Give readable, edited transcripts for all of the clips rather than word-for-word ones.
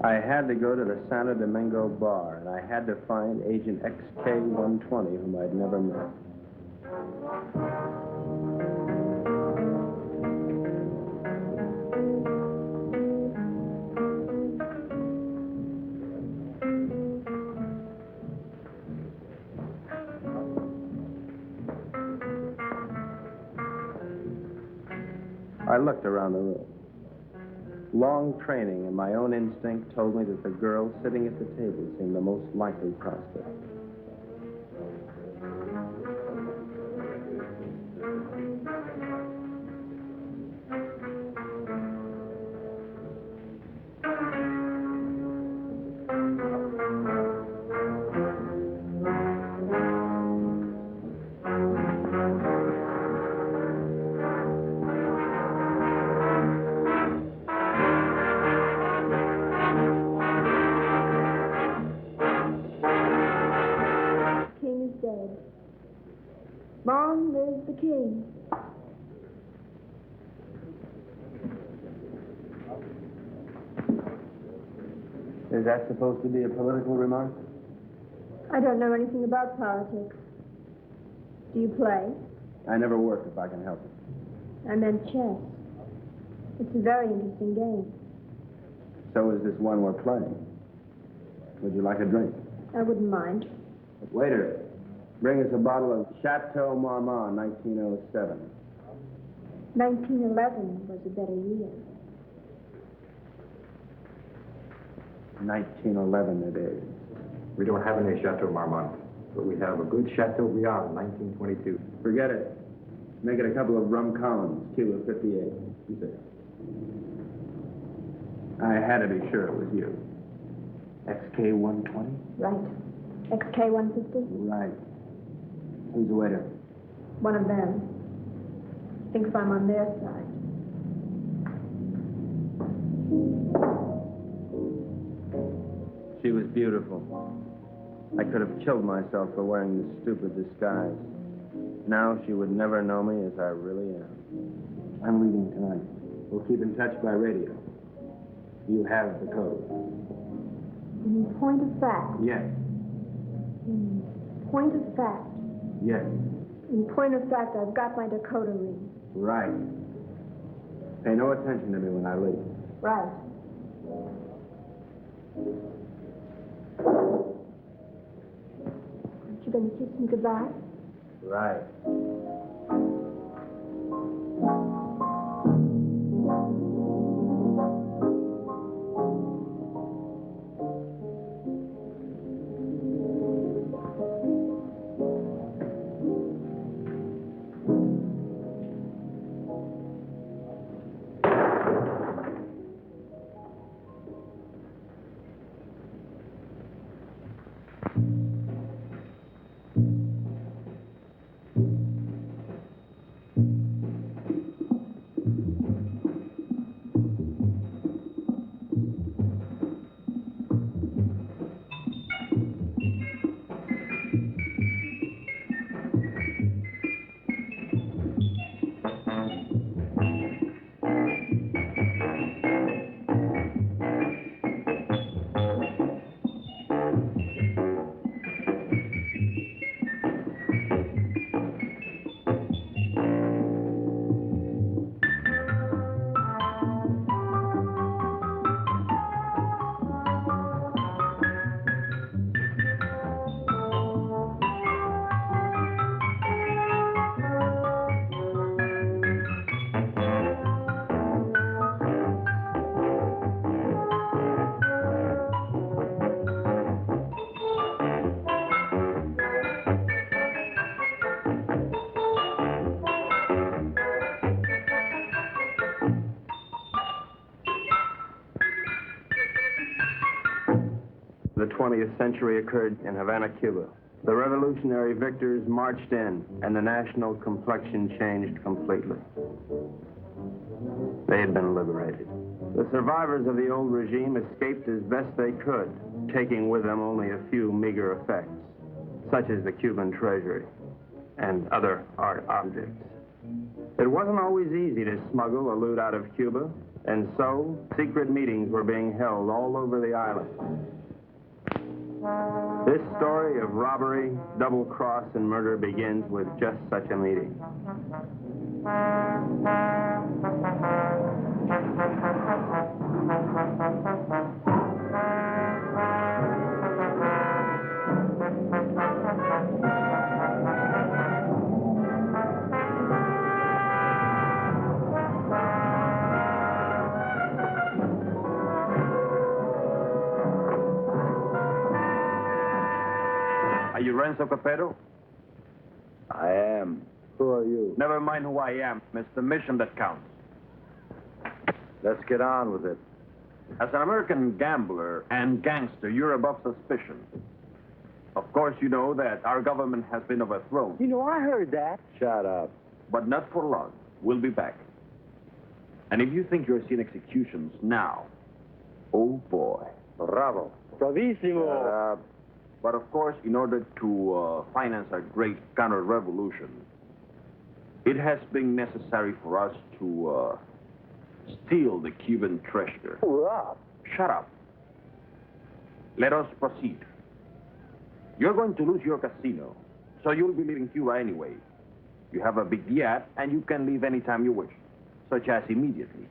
I had to go to the Santo Domingo bar, and I had to find Agent XK-120, whom I'd never met. I looked around the room. Long training and my own instinct told me that the girl sitting at the table seemed the most likely prospect. Long live the king. Is that supposed to be a political remark? I don't know anything about politics. Do you play? I never work if I can help it. I meant chess. It's a very interesting game. So is this one we're playing. Would you like a drink? I wouldn't mind. Waiter, bring us a bottle of Chateau Marmont, 1907. 1911 was a better year. 1911 it is. We don't have any Chateau Marmont, but we have a good Chateau Briand, 1922. Forget it. Make it a couple of rum Collins, Cuba 58. You say. I had to be sure it was you. XK-120? Right. XK-150? Right. Who's the waiter? One of them. Thinks I'm on their side. She was beautiful. I could have killed myself for wearing this stupid disguise. Now she would never know me as I really am. I'm leaving tonight. We'll keep in touch by radio. You have the code. In point of fact. Yes. In point of fact. Yes. In point of fact, I've got my decoder ring. Right. Pay no attention to me when I leave. Right. Aren't you going to kiss me goodbye? Right. The 20th century occurred in Havana, Cuba. The revolutionary victors marched in, and the national complexion changed completely. They had been liberated. The survivors of the old regime escaped as best they could, taking with them only a few meager effects, such as the Cuban treasury and other art objects. It wasn't always easy to smuggle a loot out of Cuba, And so, secret meetings were being held all over the island. This story of robbery, double-cross, and murder begins with just such a meeting. Are you Renzo Capetto? I am. Who are you? Never mind who I am. It's the mission that counts. Let's get on with it. As an American gambler and gangster, you're above suspicion. Of course, you know that our government has been overthrown. You know, I heard that. Shut up. But not for long. We'll be back. And if you think you're seeing executions now, oh boy. Bravo. Bravissimo. Shut up. But of course, in order to finance a great counter-revolution, it has been necessary for us to steal the Cuban treasure. Hurrah. Shut up. Let us proceed. You're going to lose your casino, so you'll be leaving Cuba anyway. You have a big yacht, and you can leave anytime you wish, such as immediately.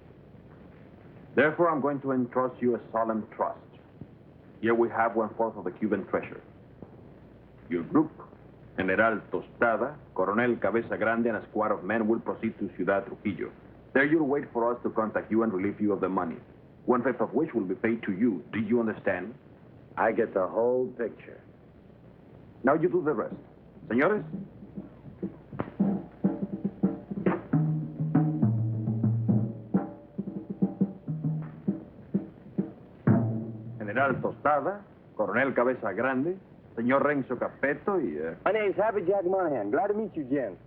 Therefore, I'm going to entrust you a solemn trust. Here we have 1/4 of the Cuban treasure. Your group, General Tostada, Coronel Cabeza Grande, and a squad of men will proceed to Ciudad Trujillo. There you'll wait for us to contact you and relieve you of the money, 1/5 of which will be paid to you. Do you understand? I get the whole picture. Now you do the rest. Señores? General Tostada, Coronel Cabeza Grande, Señor Renzo Capetto y... My name's Happy Jack Monahan. Glad to meet you, gents.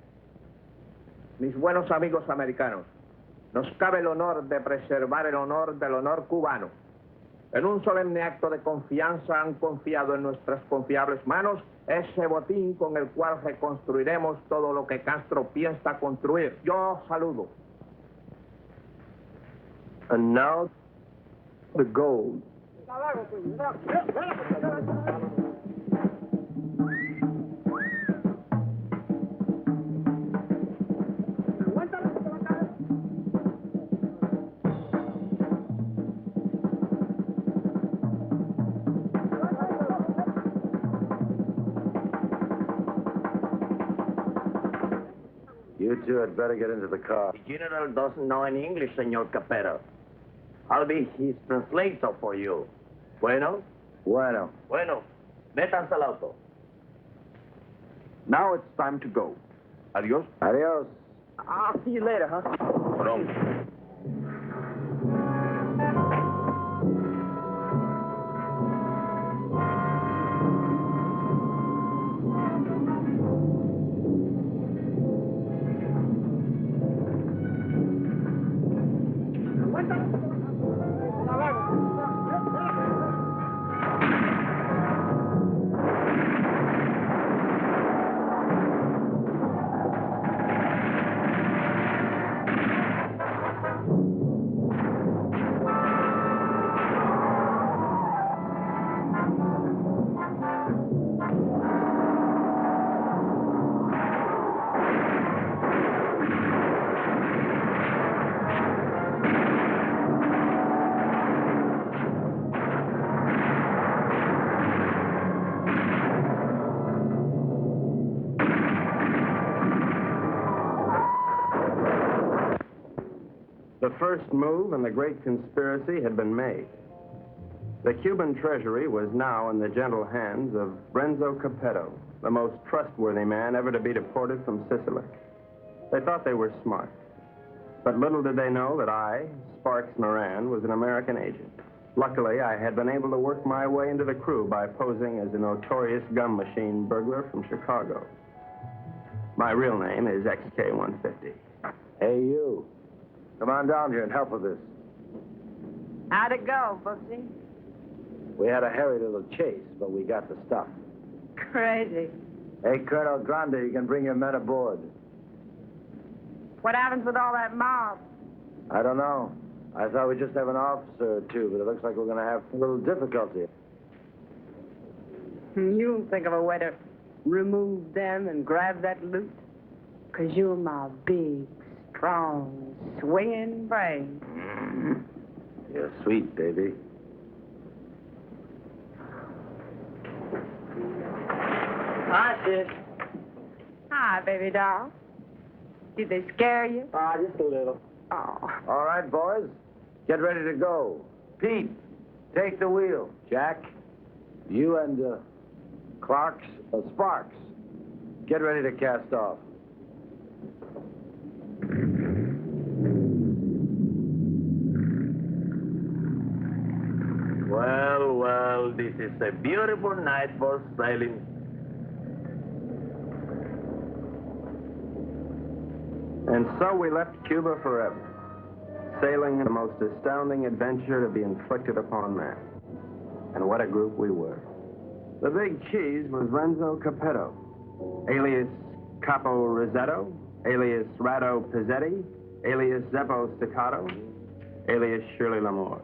Mis buenos amigos americanos, nos cabe el honor de preservar el honor del honor cubano. En un solemne acto de confianza han confiado en nuestras confiables manos ese botín con el cual reconstruiremos todo lo que Castro piensa construir. Yo saludo. And now, the gold. You two had better get into the car. The general doesn't know any English, Senor Capetto. I'll be his translator for you. Bueno? Bueno. Bueno. Métanse al auto. Now it's time to go. Adios. Adios. I'll see you later, huh? Pronto. The first move in the great conspiracy had been made. The Cuban treasury was now in the gentle hands of Renzo Capetto, the most trustworthy man ever to be deported from Sicily. They thought they were smart. But little did they know that I, Sparks Moran, was an American agent. Luckily, I had been able to work my way into the crew by posing as a notorious gum machine burglar from Chicago. My real name is XK150. Hey, you. Come on down here and help with this. How'd it go, Booksy? We had a hairy little chase, but we got the stuff. Crazy. Hey, Colonel Grande, you can bring your men aboard. What happens with all that mob? I don't know. I thought we'd just have an officer or two, but it looks like we're going to have a little difficulty. You'll think of a way to remove them and grab that loot. 'Cause you're my big, strong, swinging brain. You're sweet, baby. Hi, sis. Hi, baby doll. Did they scare you? Just a little. Oh. All right, boys. Get ready to go. Pete, take the wheel. Jack, you and Sparks, get ready to cast off. Well, well, this is a beautiful night for sailing. And so we left Cuba forever, sailing in the most astounding adventure to be inflicted upon man. And what a group we were. The big cheese was Renzo Capetto, alias Capo Rosetto, alias Rado Pizzetti, alias Zeppo Staccato, alias Shirley Lamour.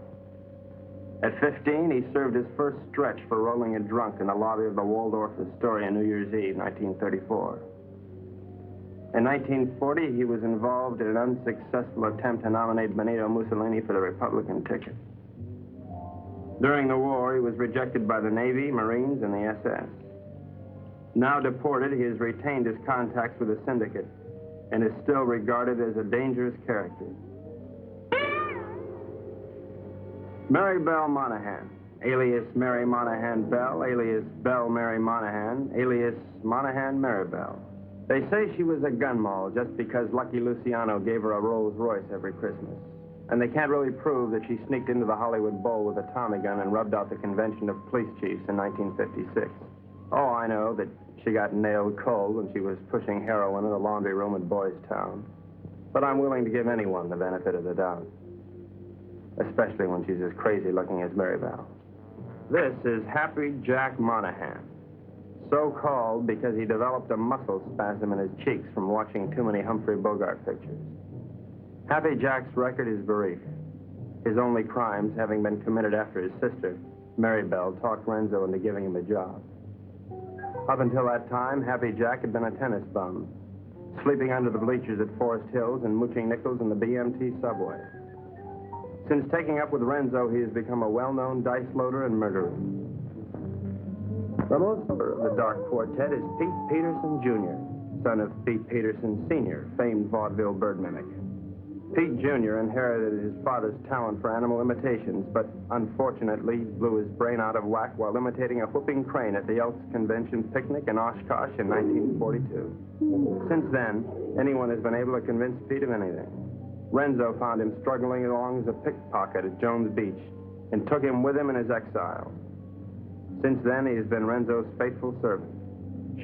At 15, he served his first stretch for rolling a drunk in the lobby of the Waldorf Astoria New Year's Eve, 1934. In 1940, he was involved in an unsuccessful attempt to nominate Benito Mussolini for the Republican ticket. During the war, he was rejected by the Navy, Marines, and the SS. Now deported, he has retained his contacts with the syndicate and is still regarded as a dangerous character. Mary Belle Monahan, alias Mary Monahan Bell, alias Belle Mary Monahan, alias Monahan Mary Bell. They say she was a gun moll just because Lucky Luciano gave her a Rolls Royce every Christmas. And they can't really prove that she sneaked into the Hollywood Bowl with a Tommy gun and rubbed out the convention of police chiefs in 1956. Oh, I know that she got nailed cold when she was pushing heroin in a laundry room at Boys Town. But I'm willing to give anyone the benefit of the doubt. Especially when she's as crazy looking as Mary Bell. This is Happy Jack Monahan. So called because he developed a muscle spasm in his cheeks from watching too many Humphrey Bogart pictures. Happy Jack's record is brief. His only crimes having been committed after his sister, Mary Bell, talked Renzo into giving him a job. Up until that time, Happy Jack had been a tennis bum, sleeping under the bleachers at Forest Hills and mooching nickels in the BMT subway. Since taking up with Renzo, he has become a well-known dice loader and murderer. The most of the Dark Quartet is Pete Peterson, Jr., son of Pete Peterson, Sr., famed vaudeville bird mimic. Pete, Jr. inherited his father's talent for animal imitations, but unfortunately blew his brain out of whack while imitating a whooping crane at the Elks Convention picnic in Oshkosh in 1942. Since then, anyone has been able to convince Pete of anything. Renzo found him struggling along as a pickpocket at Jones Beach and took him with him in his exile. Since then, he has been Renzo's faithful servant,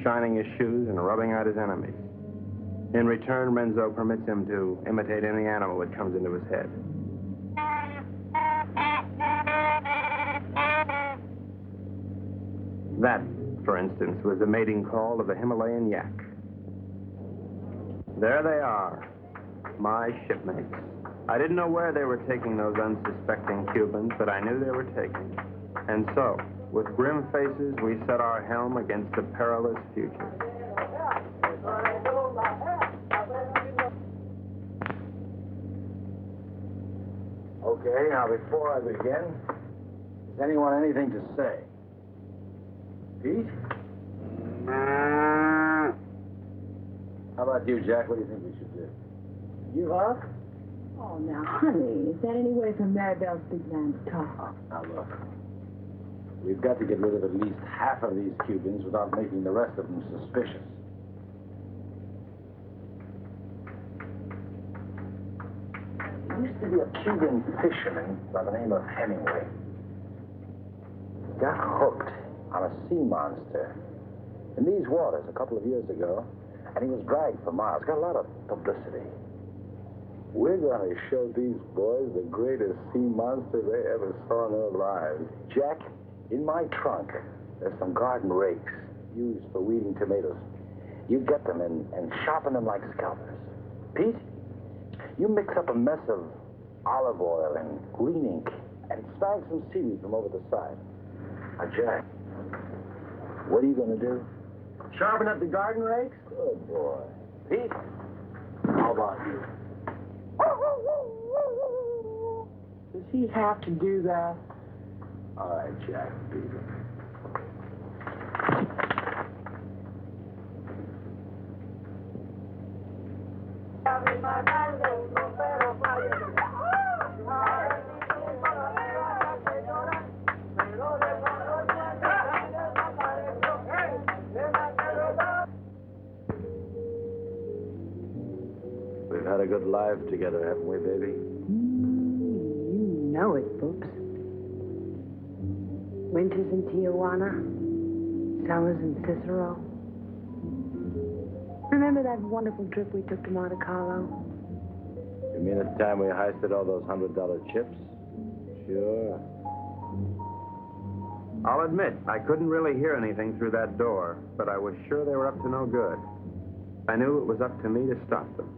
shining his shoes and rubbing out his enemies. In return, Renzo permits him to imitate any animal that comes into his head. That, for instance, was the mating call of the Himalayan yak. There they are, my shipmates. I didn't know where they were taking those unsuspecting Cubans, but I knew they were taking. And so, with grim faces, we set our helm against the perilous future. Okay, now before I begin, does anyone anything to say? Pete? How about you, Jack? What do you think we should do? You up? Oh, now, honey, is that any way for Maribel's big man to talk? Now, look. We've got to get rid of at least half of these Cubans without making the rest of them suspicious. There used to be a Cuban fisherman by the name of Hemingway. He got hooked on a sea monster in these waters a couple of years ago, and he was dragged for miles. Got a lot of publicity. We're going to show these boys the greatest sea monster they ever saw in their lives. Jack, in my trunk, there's some garden rakes used for weeding tomatoes. You get them and sharpen them like scalpers. Pete, you mix up a mess of olive oil and green ink, and snag some seaweed from over the side. Now, Jack, what are you going to do? Sharpen up the garden rakes? Good boy. Pete, how about you? Does he have to do that? All right, Jack, beat it. We've had a good life together, haven't we, baby? You know it, Boops. Winters in Tijuana, summers in Cicero. Remember that wonderful trip we took to Monte Carlo? You mean at the time we heisted all those $100 chips? Sure. I'll admit, I couldn't really hear anything through that door, but I was sure they were up to no good. I knew it was up to me to stop them.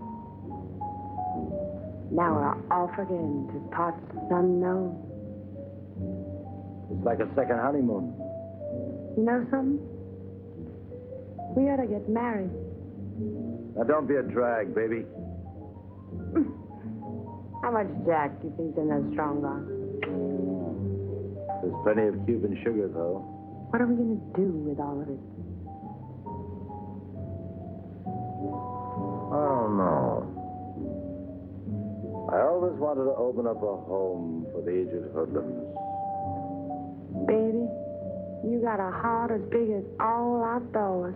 Now we're off again to parts unknown. It's like a second honeymoon. You know something? We ought to get married. Now, don't be a drag, baby. How much Jack do you think's in that strong box? There's plenty of Cuban sugar, though. What are we going to do with all of it? I don't know. I always wanted to open up a home for the aged hoodlums. Baby, you got a heart as big as all outdoors.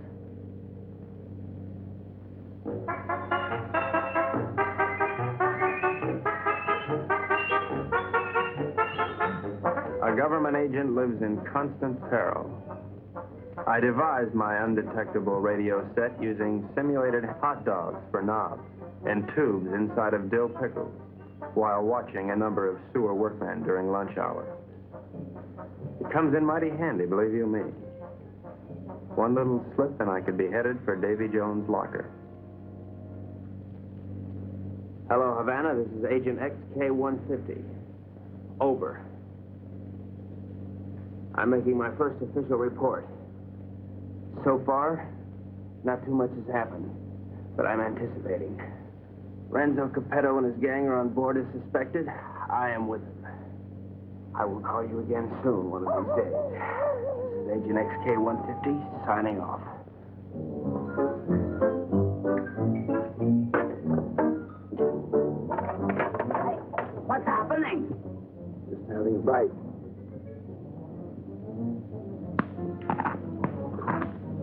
A government agent lives in constant peril. I devised my undetectable radio set using simulated hot dogs for knobs and tubes inside of dill pickles while watching a number of sewer workmen during lunch hour. It comes in mighty handy, believe you me. One little slip and I could be headed for Davy Jones' locker. Hello, Havana. This is Agent XK-150. Over. I'm making my first official report. So far, not too much has happened, but I'm anticipating. Renzo Capetto and his gang are on board as suspected. I am with them. I will call you again soon, one of these days. This is Agent XK-150 signing off. What's happening? Just having a bite.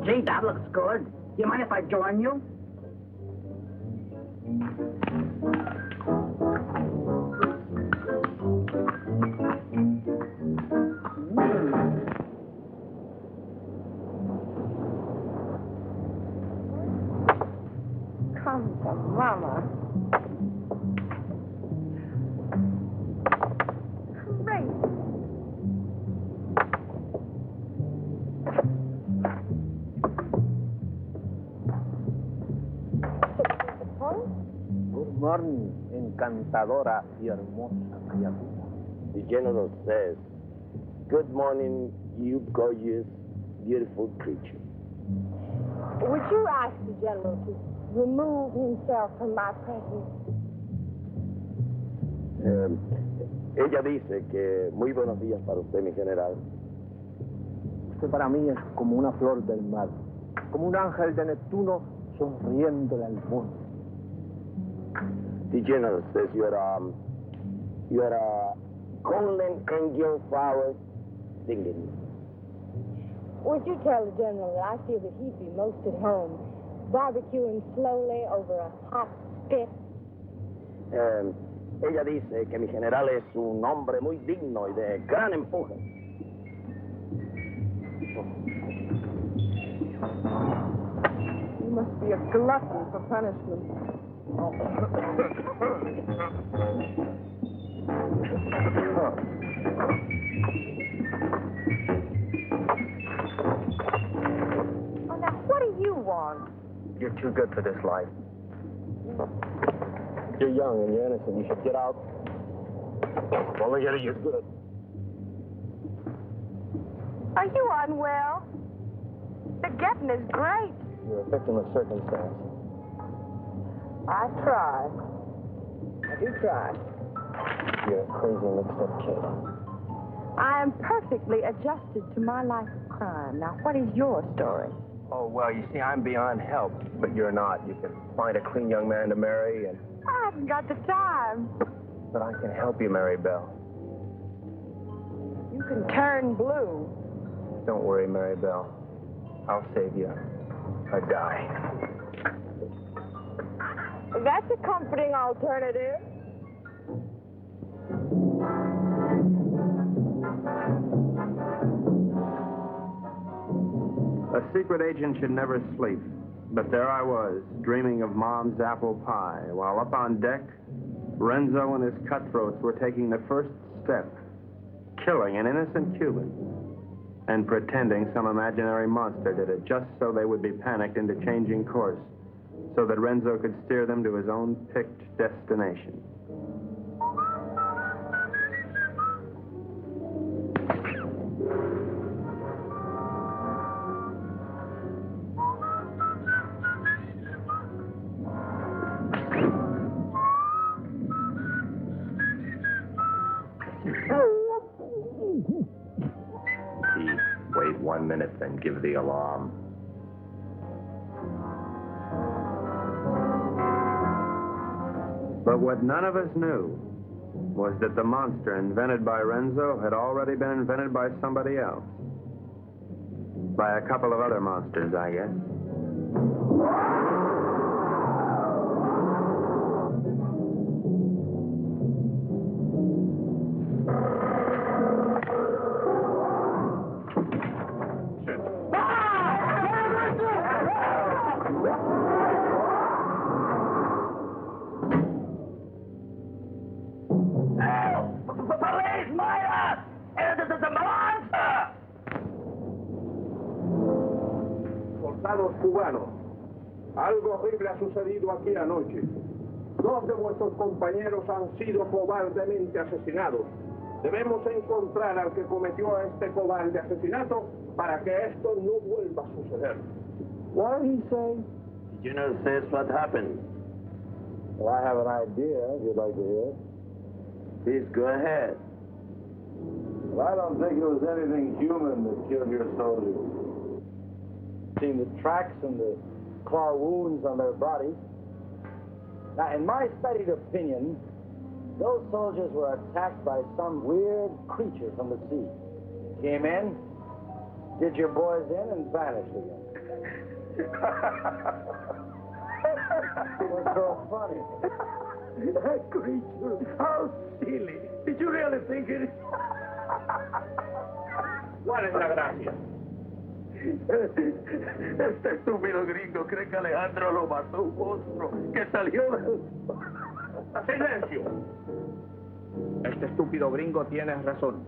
Gee, that looks good. You mind if I join you? Come to Mama. Great. Good morning, encantadora y hermosa criatura. The general says, good morning, you gorgeous, beautiful creature. Would you ask the general to remove himself from my presence? Ella dice que muy buenos días para usted, mi general. Usted para mí es como una flor del mar, como un ángel de Neptuno sonriéndole al mundo. The general says you're a golden angel flower singing. Would you tell the general that I feel that he'd be most at home, barbecuing slowly over a hot spit? Ella dice que mi general es un hombre muy digno y de gran empuje. You must be a glutton for punishment. Oh, now, what do you want? You're too good for this life. You're young and you're innocent. You should get out Only getting you good. Are you unwell? The getting is great. You're a victim of circumstance. I try. I do try. You're a crazy mixed-up kid. I am perfectly adjusted to my life of crime. Now, what is your story? Oh, well, you see, I'm beyond help, but you're not. You can find a clean young man to marry, and... I haven't got the time. But I can help you, Mary Bell. You can turn blue. Don't worry, Mary Bell. I'll save you a die. That's a comforting alternative. A secret agent should never sleep. But there I was, dreaming of Mom's apple pie, while up on deck, Renzo and his cutthroats were taking the first step, killing an innocent Cuban, and pretending some imaginary monster did it just so they would be panicked into changing course, so that Renzo could steer them to his own picked destination. Wait 1 minute, then give the alarm. But what none of us knew was that the monster invented by Renzo had already been invented by somebody else. By a couple of other monsters, I guess. Cubanos, algo horrible ha sucedido aquí anoche. 2 de vuestros compañeros han sido cobardemente asesinados. Debemos encontrar al que cometió este cobarde asesinato para que esto no vuelva a suceder. What did he say? Did you know this what happened? Well, I have an idea, if you'd like to hear it. Please go ahead. Well, I don't think it was anything human that killed your soldiers. Seen the tracks and the claw wounds on their bodies. Now, in my studied opinion, those soldiers were attacked by some weird creature from the sea. Came in, did your boys in, and vanished again. What's so funny? That creature, how silly. Did you really think it? ¿Cuál es la gracia? Este estúpido gringo cree que Alejandro lo mató un monstruo que salió de... ¡Silencio! Este estúpido gringo tiene razón.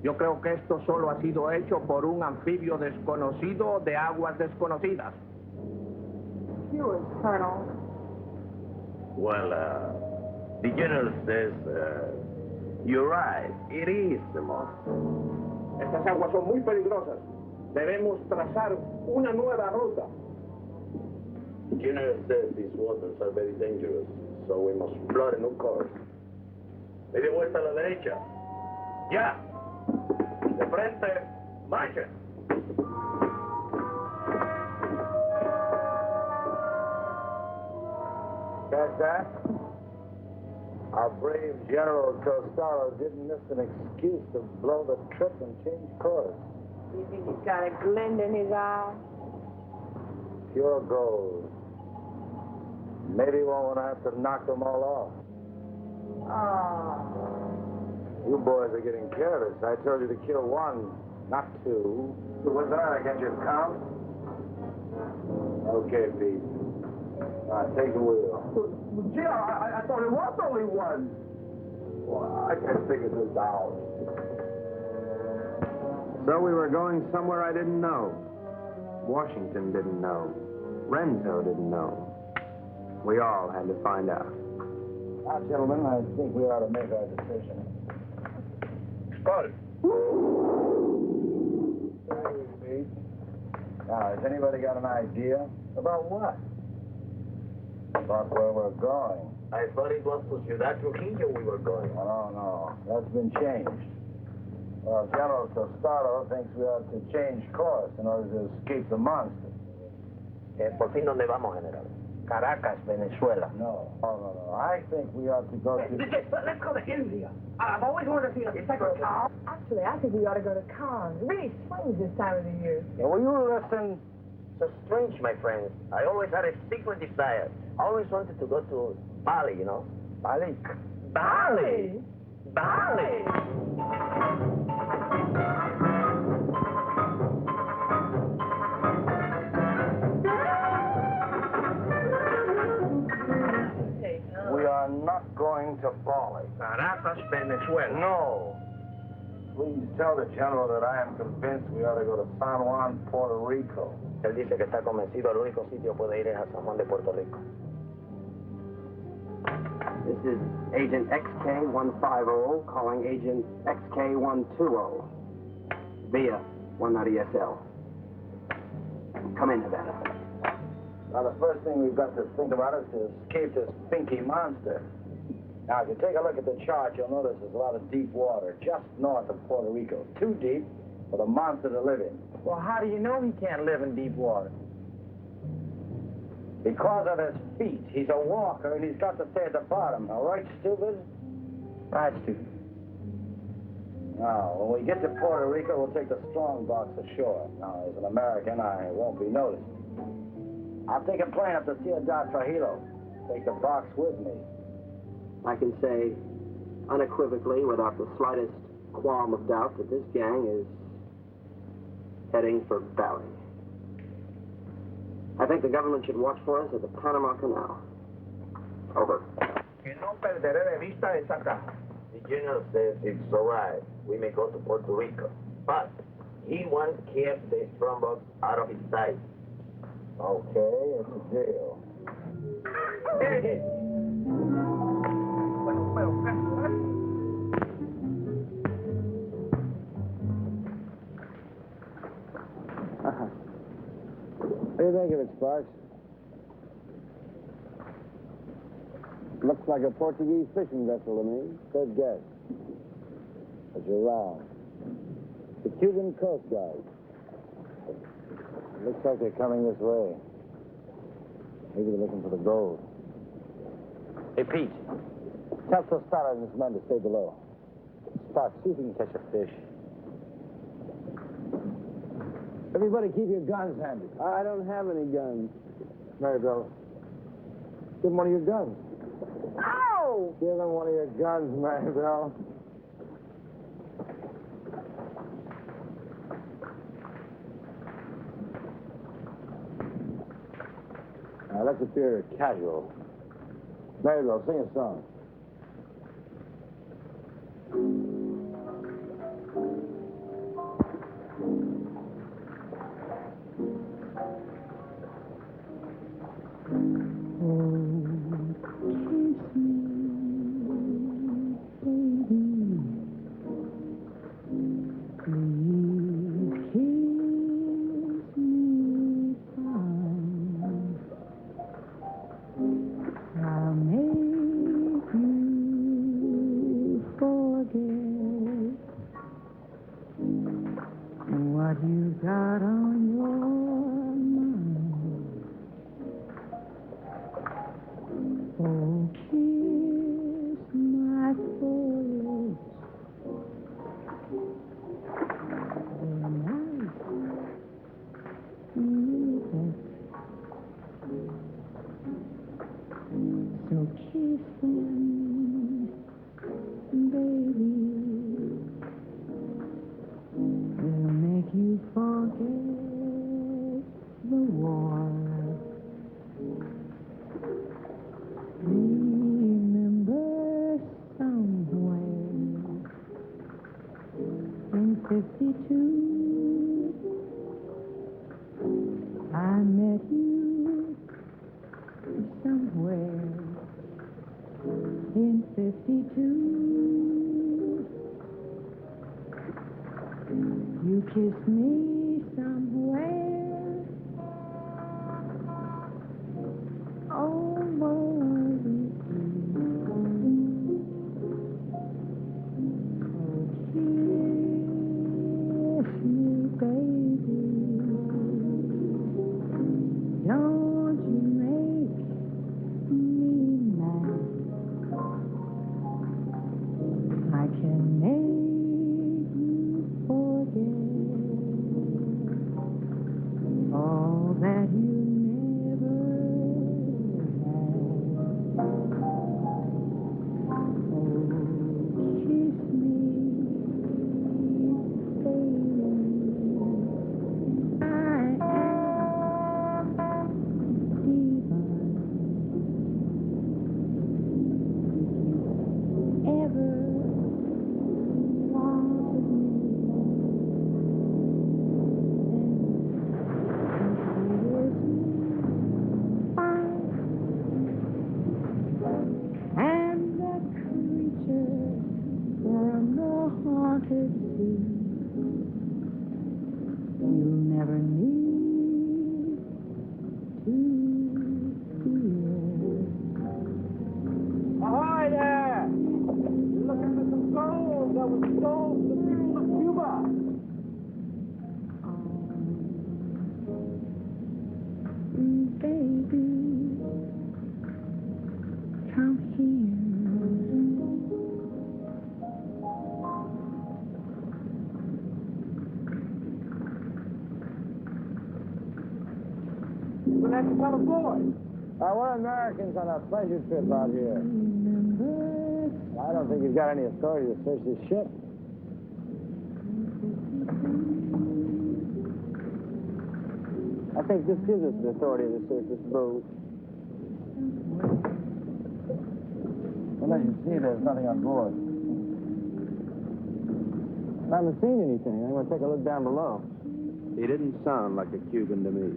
Yo creo que esto solo ha sido hecho por un anfibio desconocido de aguas desconocidas. Yours, Colonel. Well, the general says, you're right, it is the monster. Estas aguas son muy peligrosas. Debemos trazar una nueva ruta. The general says these waters are very dangerous, so we must plot a new course. Media vuelta a la derecha. Ya. De frente, marcha. Catch that? Our brave General Costello didn't miss an excuse to blow the trip and change course. You think he's got a glint in his eye? Pure gold. Maybe we won't have to knock them all off. Oh. You boys are getting careless. I told you to kill 1, not 2. What's that? I got your count? Okay, Pete. All right, take the wheel. Gee, I thought it was only 1. Well, I can't figure this out. So we were going somewhere I didn't know. Washington didn't know. Renzo didn't know. We all had to find out. Now, gentlemen, I think we ought to make our decision. Skull. Now, has anybody got an idea? About what? About where we're going. I thought it was to Ciudad Trujillo we were going. No. That's been changed. Well, General Tostado thinks we ought to change course in order to escape the monster. ¿Por fin dónde vamos, General? Caracas, Venezuela. No. I think we ought to go to... Let's go to India. I've always wanted to see a secretary. Actually, I think we ought to go to Cannes. It really swings this time of the year. Yeah, will you listen? So strange, my friends. I always had a secret desire. I always wanted to go to Bali, you know? Bali? Bali! Bali! We are not going to Bali. Caracas, Venezuela. No. Please tell the General that I am convinced we ought to go to San Juan, Puerto Rico. Él dice que está convencido, el único sitio puede ir es a San Juan de Puerto Rico. This is Agent XK150 calling Agent XK120 via 190 SL. Come in, Havana. Now, the first thing we've got to think about is to escape this pinky monster. Now, if you take a look at the chart, you'll notice there's a lot of deep water just north of Puerto Rico. Too deep for the monster to live in. Well, how do you know he can't live in deep water? Because of his feet. He's a walker, and he's got to stay at the bottom. All right, stupid? Right, stupid. Now, when we get to Puerto Rico, we'll take the strong box ashore. Now, as an American, I won't be noticed. I'll take a plane up to Ciudad Trujillo. Take the box with me. I can say unequivocally, without the slightest qualm of doubt, that this gang is heading for Bali. I think the government should watch for us at the Panama Canal. Over. Que no perderé de vista esa caja. The general says it's all right. We may go to Puerto Rico. But he wants to keep the strongbox out of his sight. Okay, it's a deal. What do you think of it, Sparks? Looks like a Portuguese fishing vessel to me. Good guess. But you're wrong. The Cuban Coast Guard. Looks like they're coming this way. Maybe they're looking for the gold. Hey, Pete. Tell Tostado and his men to stay below. Sparks, see if you can catch a fish. Everybody keep your guns handy. I don't have any guns. Maribel, give him one of your guns. Ow! Give him one of your guns, Maribel. Now, let's appear casual. Maribel, sing a song. 52. You kissed me somewhere over the kiss me, baby. Don't you make me mad. I can make you forget all that you never had. Oh, kiss me, baby. I am divine. Ever wanted me, and the creature from the haunted sea, you'll never need to fear. Ahoy there! You're looking for some gold that was sold to the people of Cuba. Baby, come here. We'll have to come aboard. We're Americans on a pleasure trip out here. Remember, I don't think you've got any authority to search this ship. I think this gives us the authority to search this boat. Well, as you see, there's nothing on board. I haven't seen anything. I'm going to take a look down below. He didn't sound like a Cuban to me.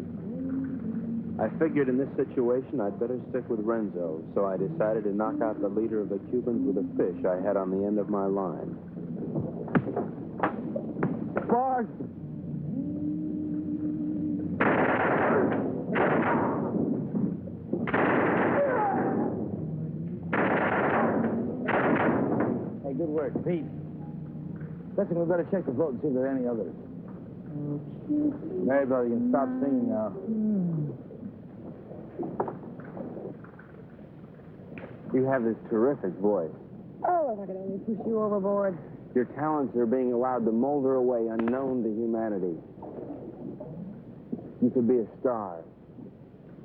I figured in this situation I'd better stick with Renzo, so I decided to knock out the leader of the Cubans with a fish I had on the end of my line. Bart! Hey, good work, Pete. Listen, we better check the boat and see if there are any others. Marybelle, you can stop singing now. You have this terrific voice. oh, if I could only push you overboard. Your talents are being allowed to molder away unknown to humanity. You could be a star.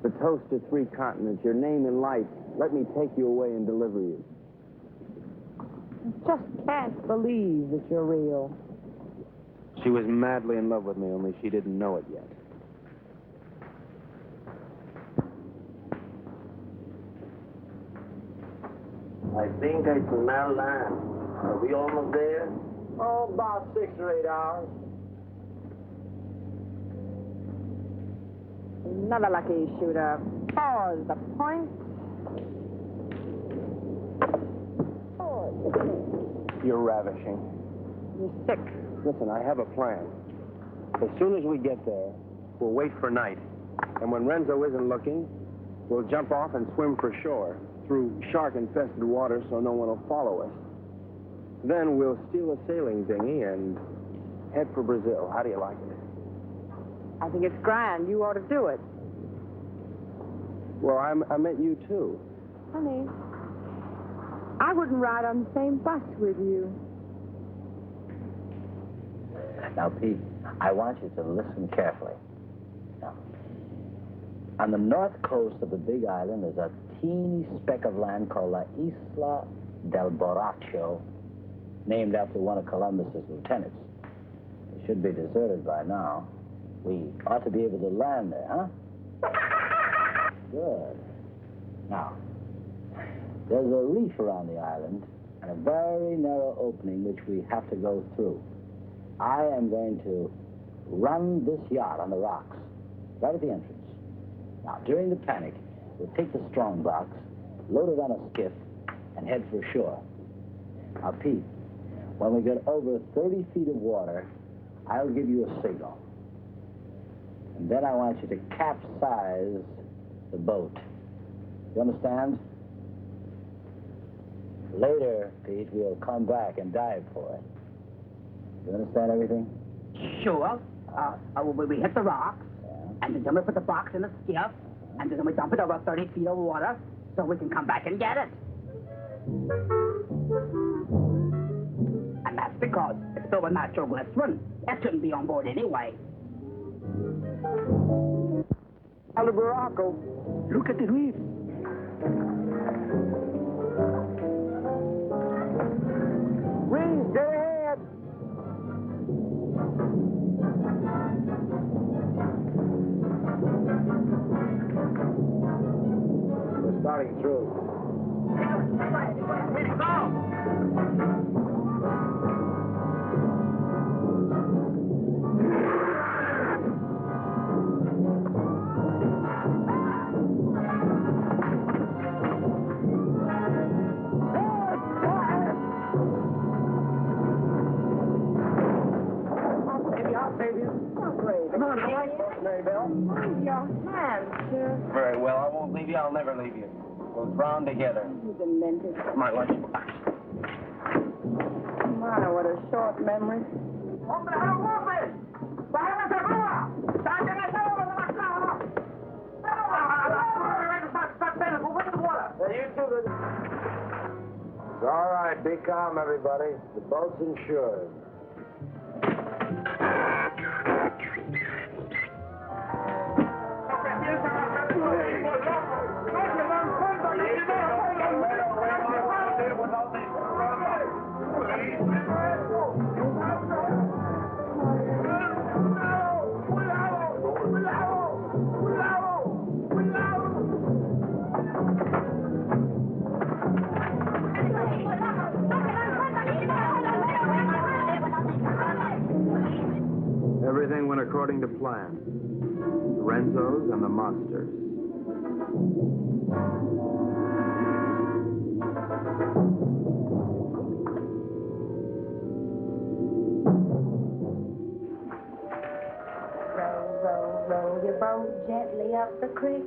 The toast of 3 continents, your name in lights. Let me take you away and deliver you. I just can't believe that you're real. She was madly in love with me, only she didn't know it yet. I think I smell land. Are we almost there? Oh, about 6 or 8 hours. Another lucky shooter. Pause the point. You're ravishing. You're sick. Listen, I have a plan. As soon as we get there, we'll wait for night. And when Renzo isn't looking, we'll jump off and swim for shore through shark-infested water so no one will follow us. Then we'll steal a sailing dinghy and head for Brazil. How do you like it? I think it's grand. You ought to do it. Well, I meant you, too. Honey, I wouldn't ride on the same bus with you. Now, Pete, I want you to listen carefully. Now, on the north coast of the Big Island is a teeny speck of land called La Isla del Borracho, named after one of Columbus's lieutenants. It should be deserted by now. We ought to be able to land there, huh? Good. Now, there's a reef around the island and a very narrow opening which we have to go through. I am going to run this yacht on the rocks, right at the entrance. Now, during the panic, we'll take the strong box, load it on a skiff, and head for shore. Now, Pete, when we get over 30 feet of water, I'll give you a signal. And then I want you to capsize the boat. You understand? Later, Pete, we'll come back and dive for it. You understand everything? Sure. We hit the rocks, and then we put the box in the skiff, and then we dump it over 30 feet of water so we can come back and get it. And that's because it's filled with natural glycerin. That shouldn't be on board anyway. Hello, Baracco. Look at the reef. Reese, get ahead. We're starting through. Very well, I won't leave you. I'll never leave you. We'll drown together. You demented. My lunch. My, what a short memory. It's all right. Be calm, everybody. The boat's insured. Everything went according to plan. The Renzos and the monsters. Row your boat gently up the creek.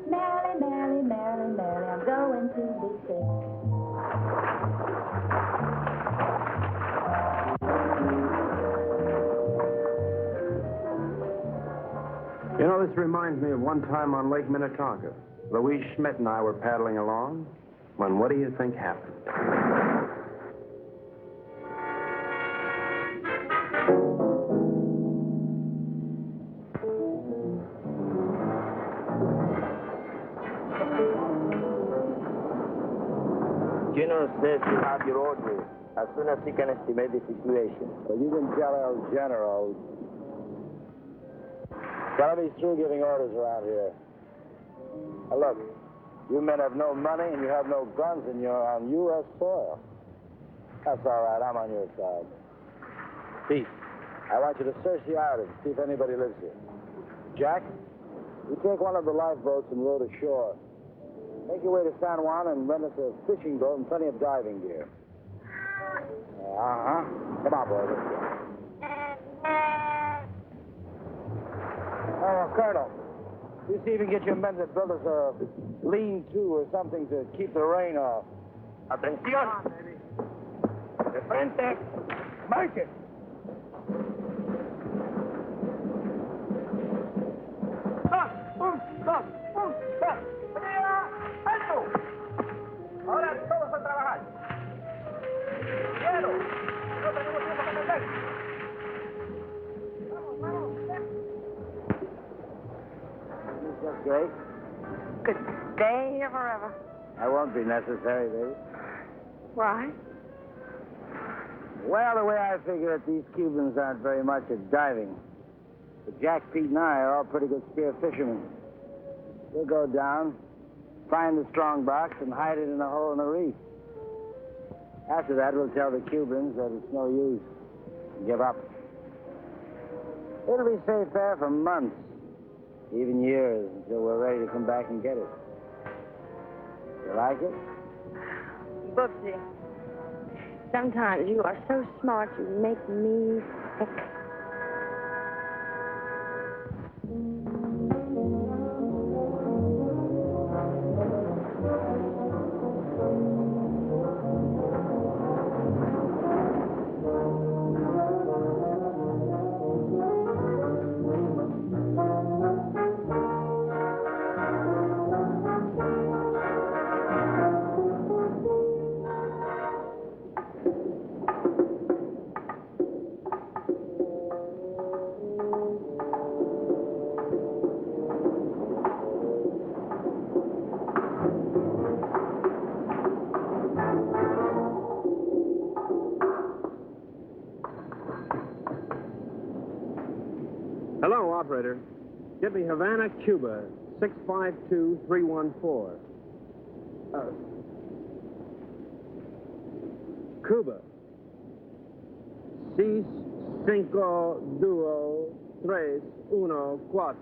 Merrily, merrily, merrily, merrily, I'm going to be sick. You know, this reminds me of one time on Lake Minnetonka. Louise Schmidt and I were paddling along when what do you think happened? General says you have your orders as soon as he can estimate the situation. Well, you can tell El General. Gotta be through giving orders around here. Now, look, you men have no money and you have no guns and you're on U.S. soil. That's all right. I'm on your side. Pete, I want you to search the island, see if anybody lives here. Jack, you take one of the lifeboats and row to shore. Make your way to San Juan and rent us a fishing boat and plenty of diving gear. Uh-huh. Come on, boy. Let's go. Oh, Colonel, you see if you can get your men to build us a lean-to or something to keep the rain off. Atención. De frente. Marchen. Ahora todos a trabajar. Quiero. No tenemos tiempo que perder. Vamos. That's great. Good day forever. That won't be necessary, baby. Why? Well, the way I figure it, these Cubans aren't very much at diving. But Jack, Pete, and I are all pretty good spear fishermen. We'll go down, find the strong box, and hide it in a hole in the reef. After that, we'll tell the Cubans that it's no use. Give up. It'll be safe there for months, even years, until we're ready to come back and get it. You like it? Bubsy. Sometimes you are so smart you make me sick. Hello, operator. Get me Havana, Cuba, 652314. Cuba. 6, 5, 2, 3, 1, 4.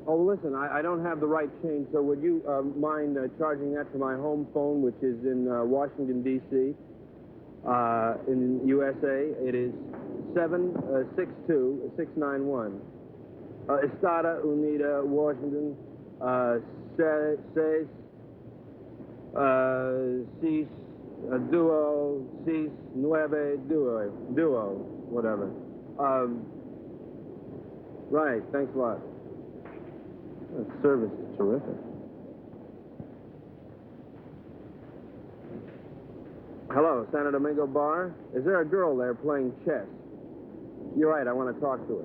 Listen, I don't have the right change, so would you mind charging that to my home phone, which is in Washington, D.C., in USA? It is 762-691. Estada Unida, Washington, 6, 6, 9, duo, whatever. Right, thanks a lot. That service is terrific. Hello, Santo Domingo Bar. Is there a girl there playing chess? You're right, I want to talk to her.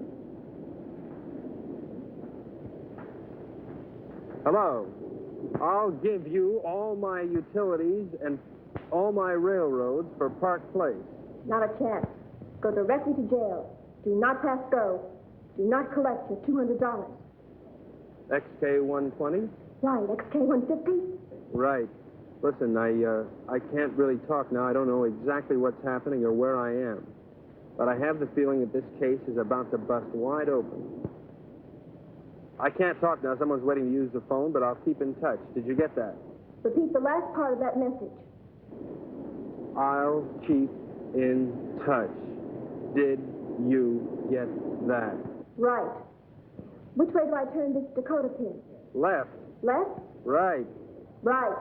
Hello. I'll give you all my utilities and all my railroads for Park Place. Not a chance. Go directly to jail. Do not pass go. Do not collect your $200. XK-120? Right, XK-150? Right. Listen, I can't really talk now. I don't know exactly what's happening or where I am. But I have the feeling that this case is about to bust wide open. I can't talk now. Someone's waiting to use the phone, but I'll keep in touch. Did you get that? Repeat the last part of that message. I'll keep in touch. Did you get that? Right. Which way do I turn this Dakota pin? Left. Left? Right. Right.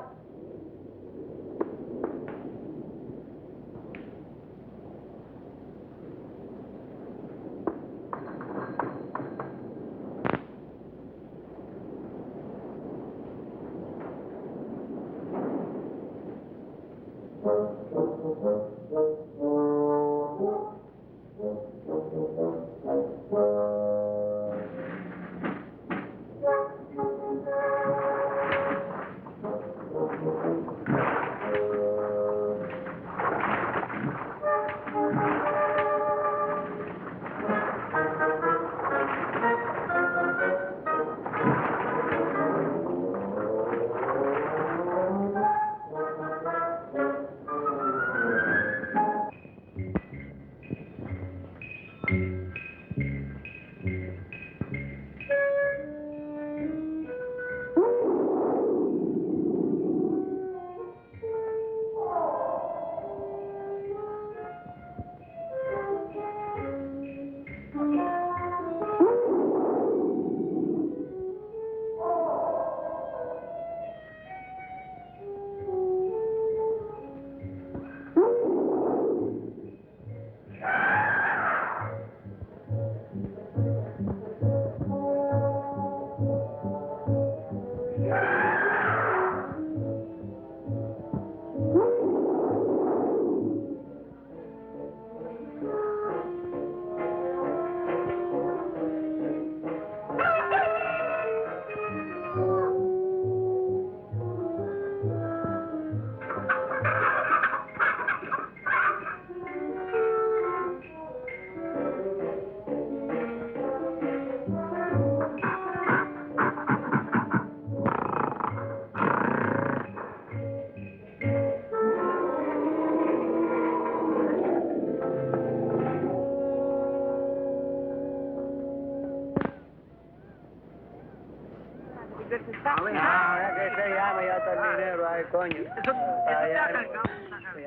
coño. Yeah,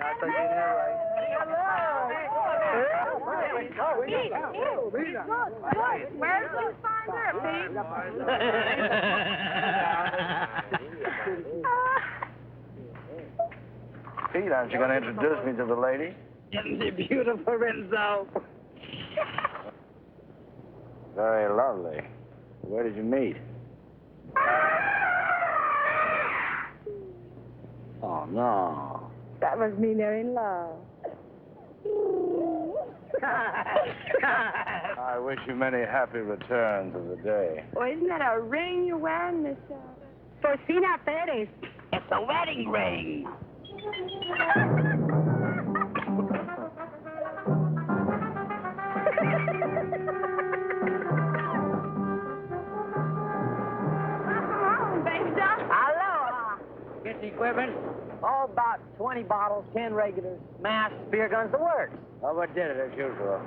I thought you knew, right? Where did you find her, Pete? Pete, aren't you going to introduce me to the lady? Isn't she beautiful, Renzo? Very lovely. Where did you meet? Oh, no. That must mean they're in love. I wish you many happy returns of the day. Well, isn't that a ring you're wearing, Miss Forcina Perez? It's a wedding ring. Aloha. Get the equipment. All about 20 bottles, 10 regulars, masks, beer guns, the works. Overdid it as usual.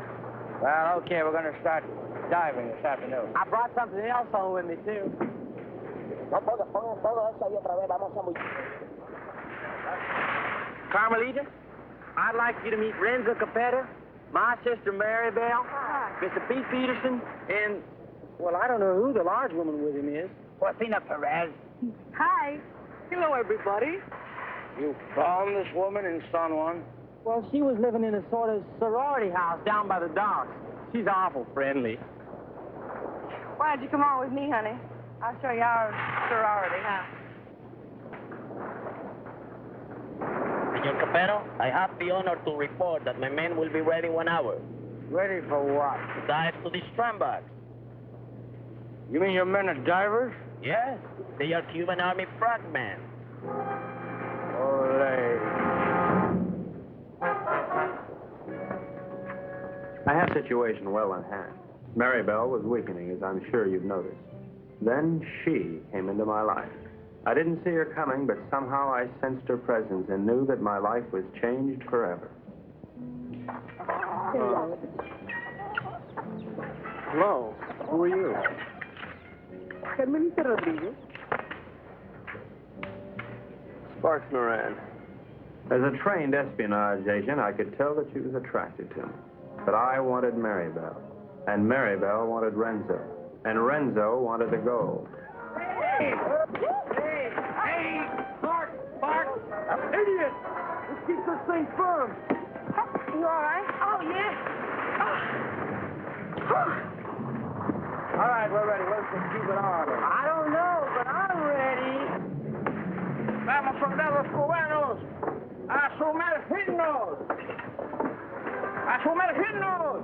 Well, okay, we're going to start diving this afternoon. I brought something else home with me, too. Carmelita, I'd like you to meet Renzo Capetto, my sister Mary Bell, Mr. Pete Peterson, and, well, I don't know who the large woman with him is. Forcina Perez. Hi. Hello, everybody. You found this woman in San Juan? Well, she was living in a sort of sorority house down by the docks. She's awful friendly. Why don't you come on with me, honey? I'll show you our sorority house. Senor Capetto, I have the honor to report that my men will be ready 1 hour. Ready for what? To dive to the strandbacks. You mean your men are divers? Yes, they are Cuban Army frogmen. Ole. I had the situation well in hand. Mary Bell was weakening, as I'm sure you've noticed. Then she came into my life. I didn't see her coming, but somehow I sensed her presence and knew that my life was changed forever. Hello. Who are you? Carmelita Rodriguez. Sparks Moran. As a trained espionage agent, I could tell that she was attracted to me. But I wanted Mary Bell, and Mary Bell wanted Renzo, and Renzo wanted the gold. Hey, Bart, idiot! Let's keep this thing firm. You all right? Oh, yeah. All right, we're ready. Where's the Cuban army? I don't know, but I'm ready. Vamos, soldados cubanos, a sumergirnos. ¡A sumergirnos!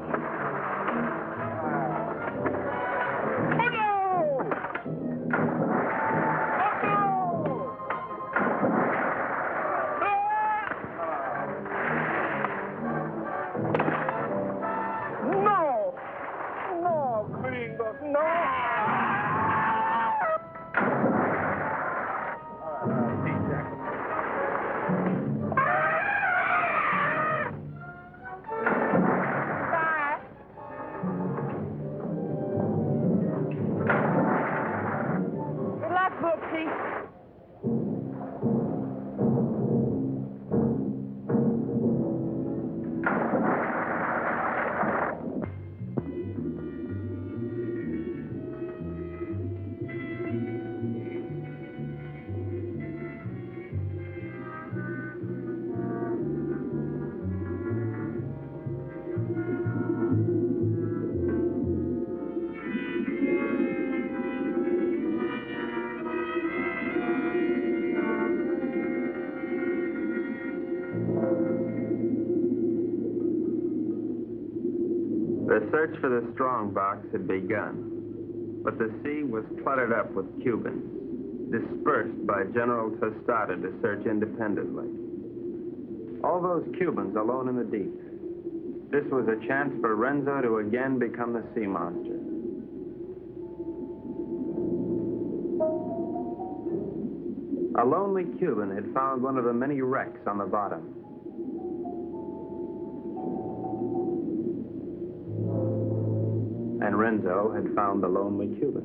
The search for the strongbox had begun, but the sea was cluttered up with Cubans, dispersed by General Tostada to search independently. All those Cubans alone in the deep. This was a chance for Renzo to again become the sea monster. A lonely Cuban had found one of the many wrecks on the bottom. And Renzo had found the lonely Cuban.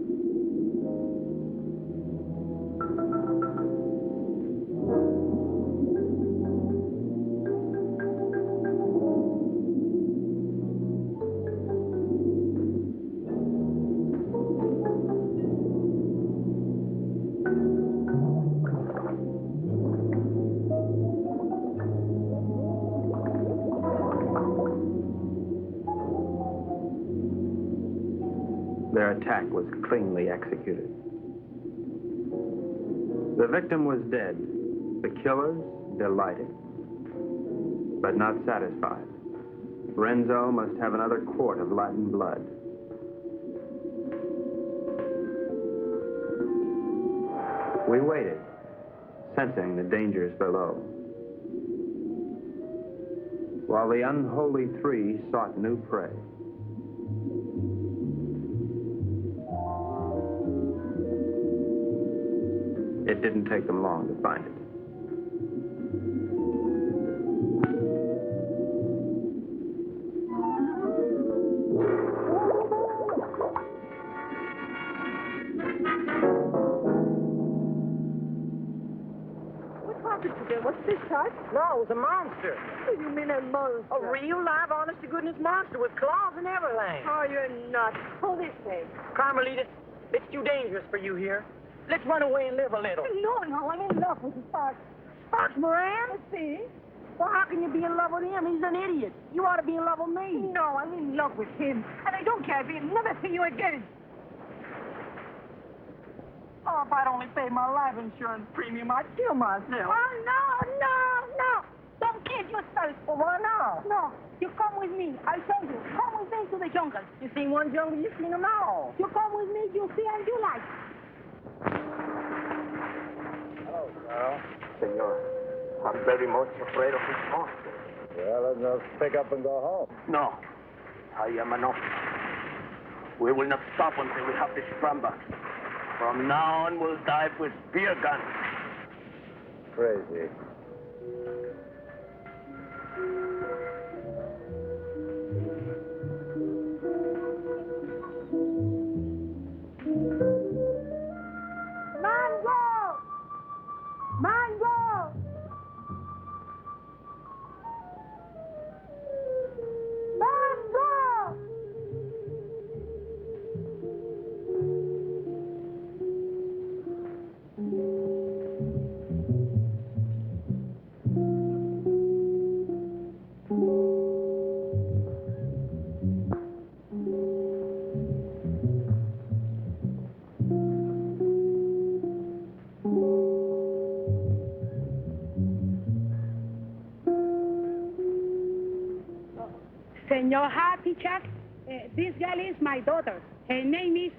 Their attack was cleanly executed. The victim was dead. The killers delighted, but not satisfied. Renzo must have another quart of Latin blood. We waited, sensing the dangers below, while the unholy three sought new prey. It didn't take them long to find it. What's this, Tut? No, it was a monster. What do you mean a monster? A real, live, honest-to-goodness monster with claws and everything. Oh, you're nuts. Pull this way. Carmelita, it's too dangerous for you here. Let's run away and live a little. No, I'm in love with the Sparks. Sparks Moran? Let's see. Well, how can you be in love with him? He's an idiot. You ought to be in love with me. No, I'm in love with him. And I don't care if he'll never see you again. Oh, if I'd only paid my life insurance premium, I'd kill myself. Oh, no. Don't kill yourself. Well, why not? No, you come with me. I'll show you. Come with me to the jungle. You seen one jungle, you've seen them all. You come with me, you'll see and you like. Hello, Carl. Senor, I'm very much afraid of this monster. Well, then let's pick up and go home. No, I am an officer. We will not stop until we have this scramble. From now on, we'll dive with spear guns. Crazy. Mango! Senor Happy Chuck, this girl is my daughter. Her name is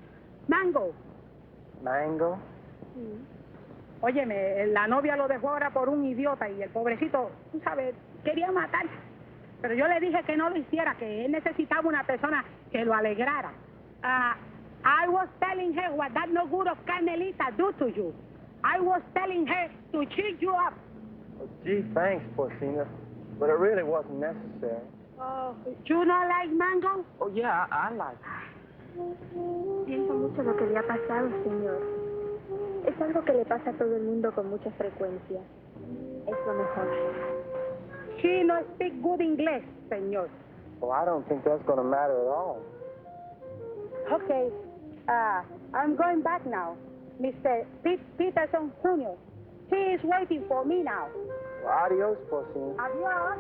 Mango. ¿Mango? Óyeme, la novia lo dejó ahora por un idiota y el pobrecito, tú sabes, quería matar. Pero yo le dije que no lo hiciera, que él necesitaba una persona que lo alegrara. I was telling her what that no good of Carmelita do to you. I was telling her to cheer you up. Oh, gee, thanks, Porcina. But it really wasn't necessary. Oh, you not like Mango? Oh, yeah, I like it. Siento mucho lo que le ha pasado, señor. Es algo que le pasa a todo el mundo con mucha frecuencia. Es lo mejor. She no speak good English, señor. Well, I don't think that's going to matter at all. Okay, I'm going back now. Mr. Peterson Jr. He is waiting for me now. Well, adios, Porcina. Adios.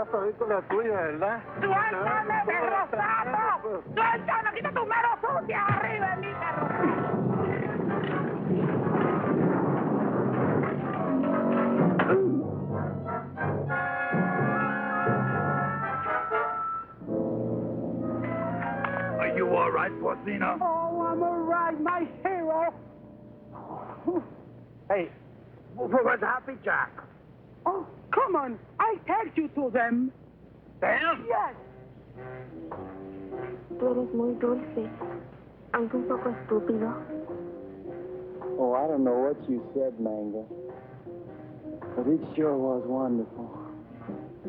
Película tuya, ¿verdad? ¡Suéltame, perro sapo! ¡Suéltame! ¡Quita tu mano sucia arriba de mí, perro! Are you all right, Porcina? Oh, I'm all right, my hero. Hey, where's Happy Jack? Oh, come on. I take you to them. Them? Yes. Tú eres muy dulce, aunque un poco estúpido. Oh, I don't know what you said, Mango. But it sure was wonderful.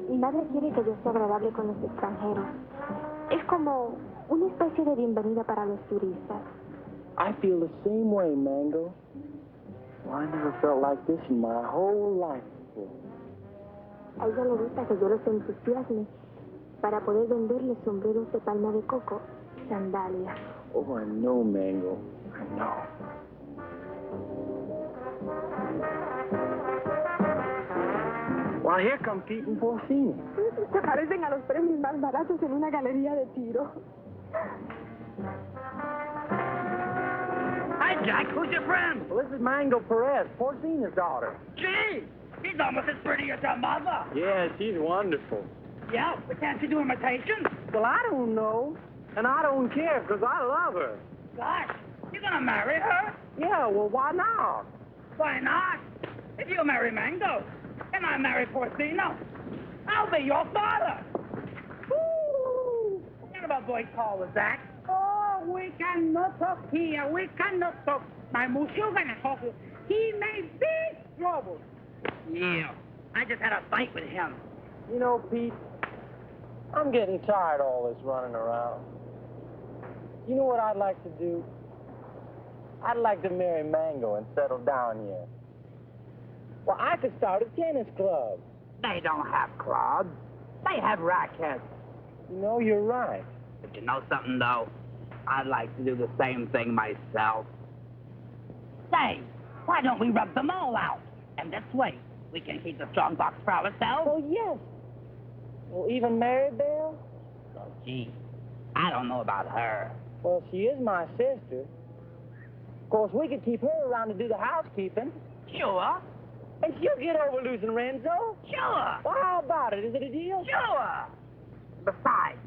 Mi madre quiere que yo sea agradable con los extranjeros. Es como una especie de bienvenida para los turistas. I feel the same way, Mango. Well, I never felt like this in my whole life. wonderful. A ella le gusta que yo los entusiasme para poder venderle sombreros de palma de coco y sandalias. Oh, I know, Mango. I know. Well, here come Pete and Porcini. Se parecen a los premios más baratos en una galería de tiro. Hi, Jack. Who's your friend? Well, this is Mango Perez, Porcini's daughter. Gee, he's almost as pretty as her mother. Yeah, she's wonderful. Yeah, but can't you do imitations? Well, I don't know. And I don't care, because I love her. Gosh, you're gonna marry her? Yeah, well, why not? Why not? If you marry Mango, and I marry Porcino, I'll be your father. Woo! What kind of a boy call was that? Oh, we cannot talk here. We cannot talk. My monsieur gonna talk. He may be trouble. Yeah, I just had a fight with him. You know, Pete, I'm getting tired of all this running around. You know what I'd like to do? I'd like to marry Mango and settle down here. Well, I could start a tennis club. They don't have clubs. They have rackets. You know, you're right. But you know something, though? I'd like to do the same thing myself. Say, why don't we rub them all out? And this way, we can keep the strong box for ourselves. Oh, yes. Well, even Maribel? Oh, gee, I don't know about her. Well, she is my sister. Of course, we could keep her around to do the housekeeping. Sure. And she'll get over losing Renzo. Sure. Well, how about it? Is it a deal? Sure. Besides,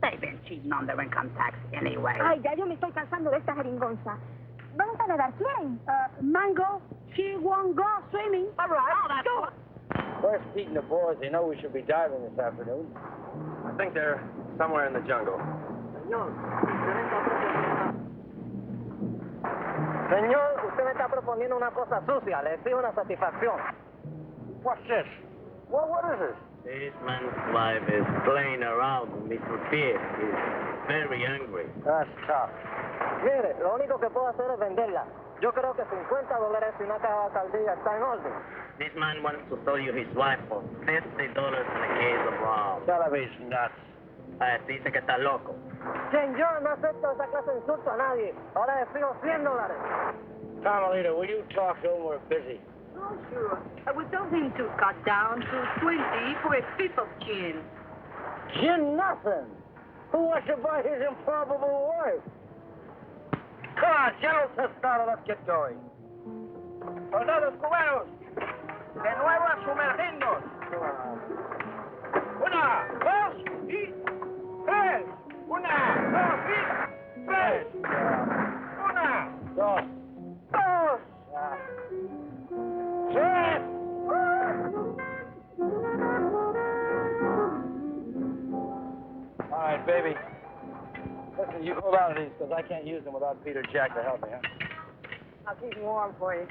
they've been cheating on their income tax anyway. Ay, ya yo me estoy cansando de esta jeringonza. ¿Vamos a nadar? ¿Quién? Mango, she won't go swimming. All right. Oh, that's Go. Where's Pete and the boys? They know we should be diving this afternoon. I think they're somewhere in the jungle. Señor, usted me está proponiendo una cosa sucia. Le exijo una satisfacción. What's this? What is this? This man's wife is playing around with Mr. Pierre. He's very angry. That's tough. Mire, lo único que puedo hacer es venderla. Yo creo que $50 y una caja de saldilla está en orden. This man wants to sell you his wife for $50 and a case of rum. Television nuts. Dice que está loco. Señor, no acepto esa clase de insulto a nadie. Ahora le fijo $100. Carmelita, will you talk to him? We're busy. Oh, sure. I would tell him to cut down to 20 for a fifth of gin. Gin nothing. Who wants to buy his improbable wife? Come on, General Tostado, let's get going. Soldados cubanos, de nuevo a sumergirnos. Una, dos y tres. Una, dos y tres. Una, Dos. dos, tres. All right, baby. Listen, you hold on to these, because I can't use them without Peter Jack to help me, huh? I'll keep him warm for you.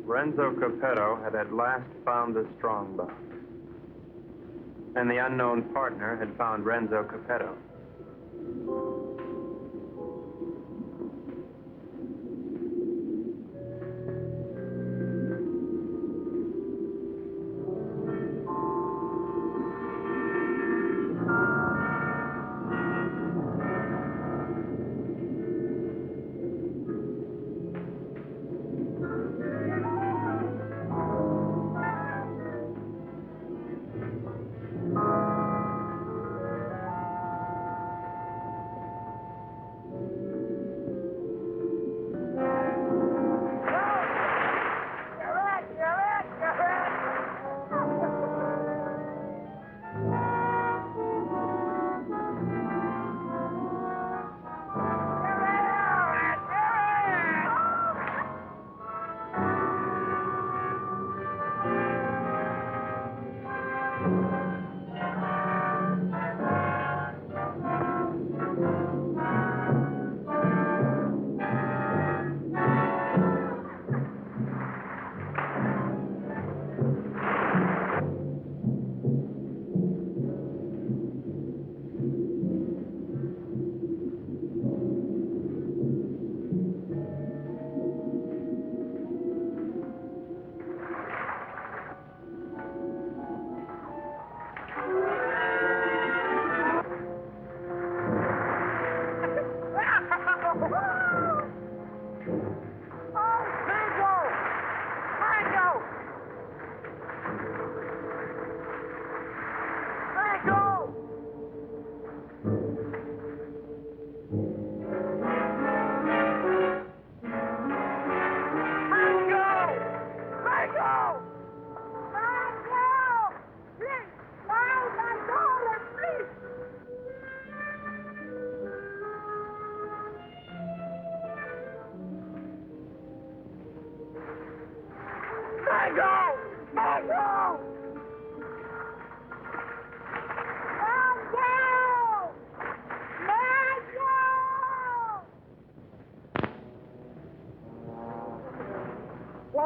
Renzo Capetto had at last found the strongbox. And the unknown partner had found Renzo Capetto.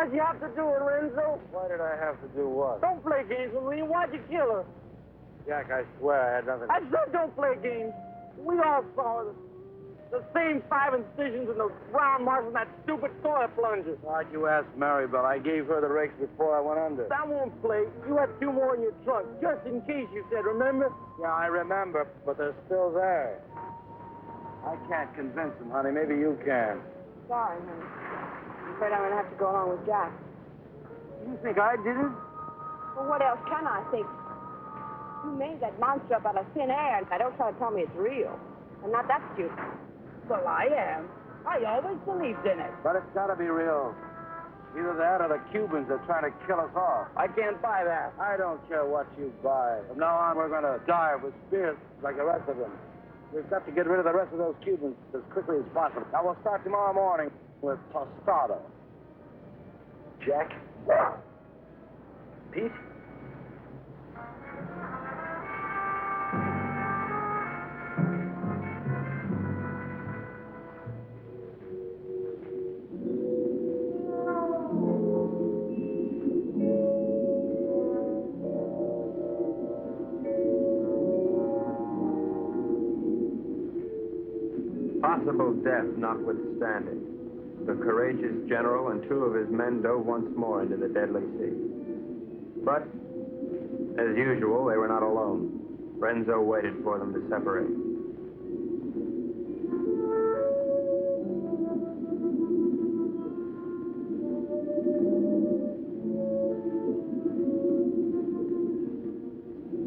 Why'd you have to do it, Renzo? Why did I have to do what? Don't play games with me. Why'd you kill her? Jack, I swear I had nothing. I said don't play games. We all saw it. The same 5 incisions and the round marks in that stupid toilet plunger. Why'd you ask Maribel? I gave her the rakes before I went under. That won't play. You had 2 more in your trunk, just in case, you said, remember? Yeah, I remember, but they're still there. I can't convince them, honey. Maybe you can. Sorry, honey. I'm afraid I'm going to have to go along with Jack. You think I did it? Well, what else can I think? You made that monster up out of thin air, and don't try to tell me it's real. I'm not that stupid. Well, I am. I always believed in it. But it's got to be real. Either that or the Cubans are trying to kill us off. I can't buy that. I don't care what you buy. From now on, we're going to dive with spears like the rest of them. We've got to get rid of the rest of those Cubans as quickly as possible. Now, we'll start tomorrow morning with tostada. Jack? Pete? Possible death notwithstanding, the courageous general and 2 of his men dove once more into the deadly sea. But, as usual, they were not alone. Renzo waited for them to separate.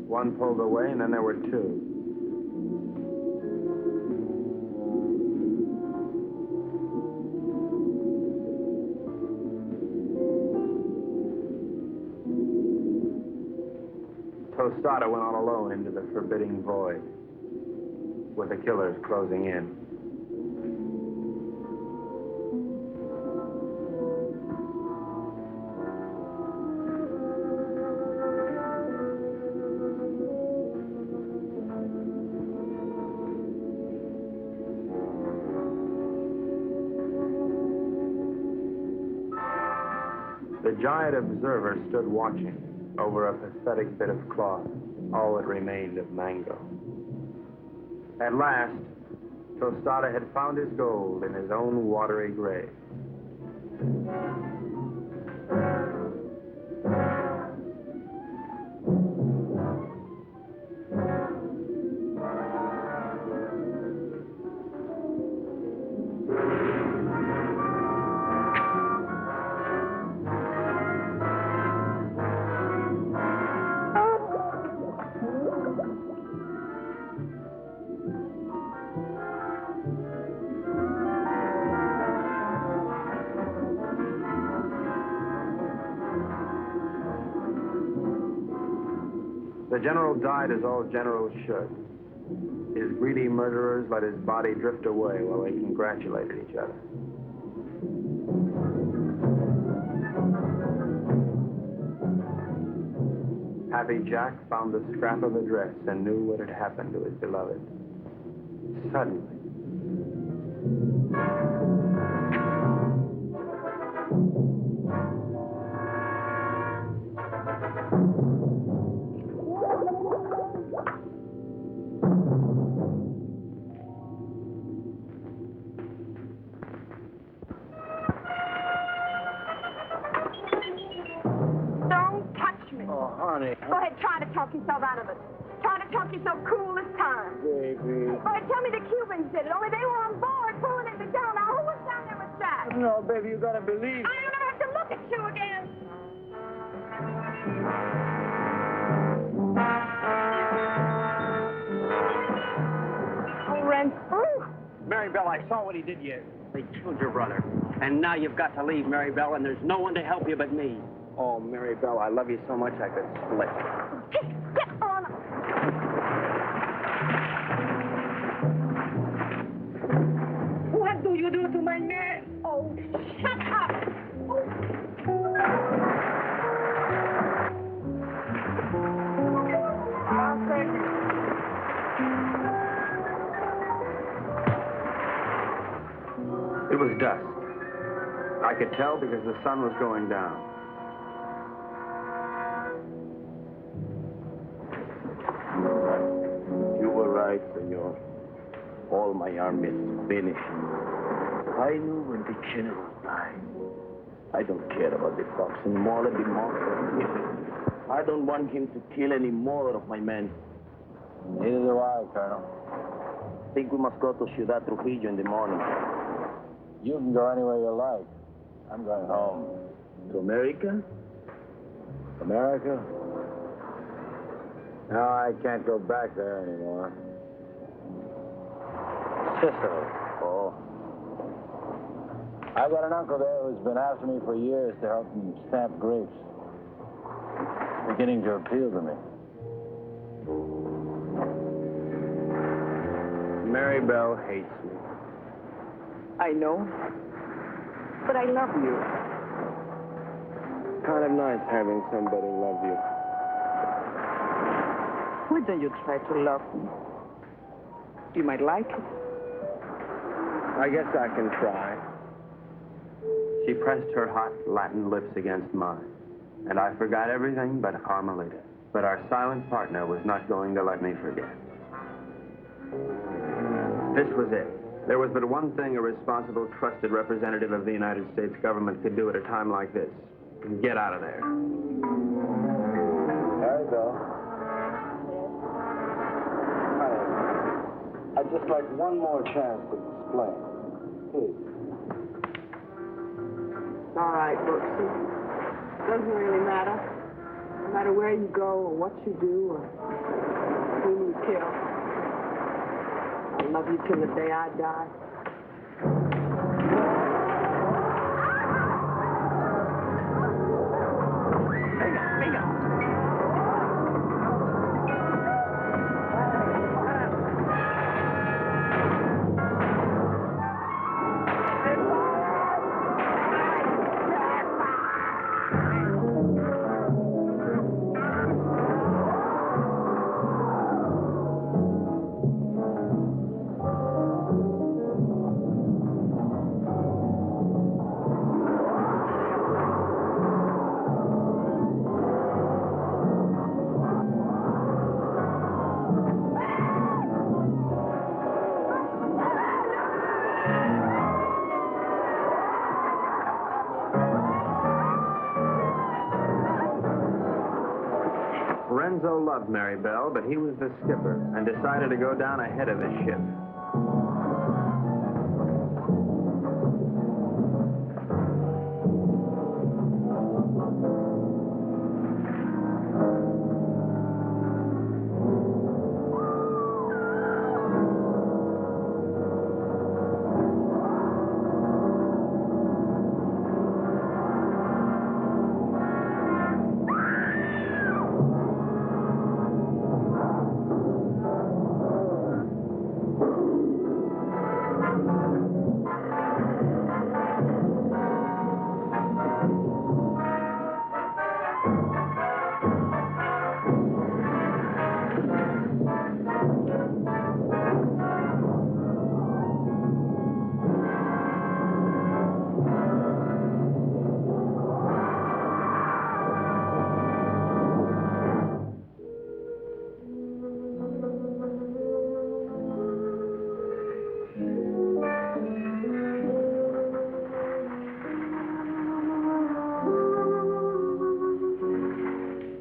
One pulled away, and then there were 2. Tostada went on alone into the forbidding void, with the killers closing in. The giant observer stood watching over a pathetic bit of cloth, all that remained of Mango. At last, Tostada had found his gold in his own watery grave. The general died as all generals should. His greedy murderers let his body drift away while they congratulated each other. Happy Jack found the scrap of a dress and knew what had happened to his beloved. Suddenly, Go ahead, try to talk yourself out of it. Try to talk yourself cool this time. Baby. Go ahead, tell me the Cubans did it, only they were on board pulling it down. Now, who was down there with Jack? No, baby, you gotta believe. I'm gonna have to look at you again. Oh, Renzo. Maribel, I saw what he did here. They killed your brother. And now you've got to leave, Maribel, and there's no one to help you but me. oh, Maribel, I love you so much I could split. Get on. What do you do to my man? Oh, shut up. I'll take it. It was dusk. I I could tell because the sun was going down. You were right, senor. All my army is finished. I knew when the general died. I don't care about the fox anymore. Let the monster. I don't want him to kill any more of my men. Neither do I, Colonel. I think we must go to Ciudad Trujillo in the morning. You can go anywhere you like. I'm going home. To America? America? No, I can't go back there anymore. Sicily. Oh. I've got an uncle there who's been after me for years to help him stamp grapes. Beginning to appeal to me. Mary Bell hates me. I know. But I love you. Kind of nice having somebody love you. Why don't you try to love me? You might like it. I guess I can try. She pressed her hot Latin lips against mine, and I forgot everything but Carmelita. But our silent partner was not going to let me forget. This was it. There was but one thing a responsible, trusted representative of the United States government could do at a time like this. Get out of there. There you go. I'd just like one more chance to explain. Please. It's all right, Brooksy. Doesn't really matter. No matter where you go or what you do or who you kill. I'll love you till the day I die. Renzo loved Mary Bell, but he was the skipper and decided to go down ahead of his ship.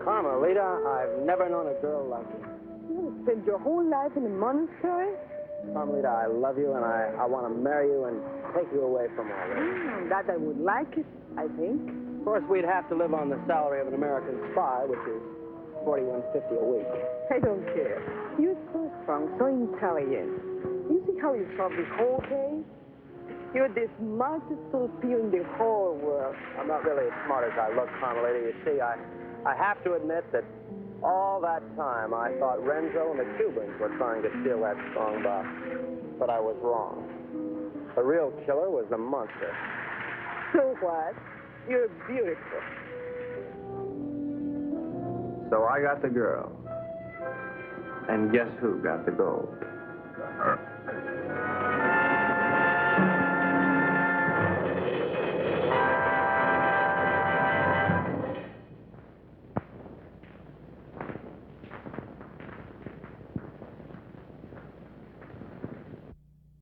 Carmelita, I've never known a girl like you. You spent your whole life in a monastery? Carmelita, I love you, and I want to marry you and take you away from all this. That I would like it, I think. Of course, we'd have to live on the salary of an American spy, which is $41.50 a week. I don't care. You're so strong, so intelligent. You see how you solve this whole case? You're the smartest torpedo in the whole world. I'm not really as smart as I look, Carmelita. You see, I have to admit that all that time I thought Renzo and the Cubans were trying to steal that strong box. But I was wrong. The real killer was the monster. So what? You're beautiful. So I got the girl. And guess who got the gold?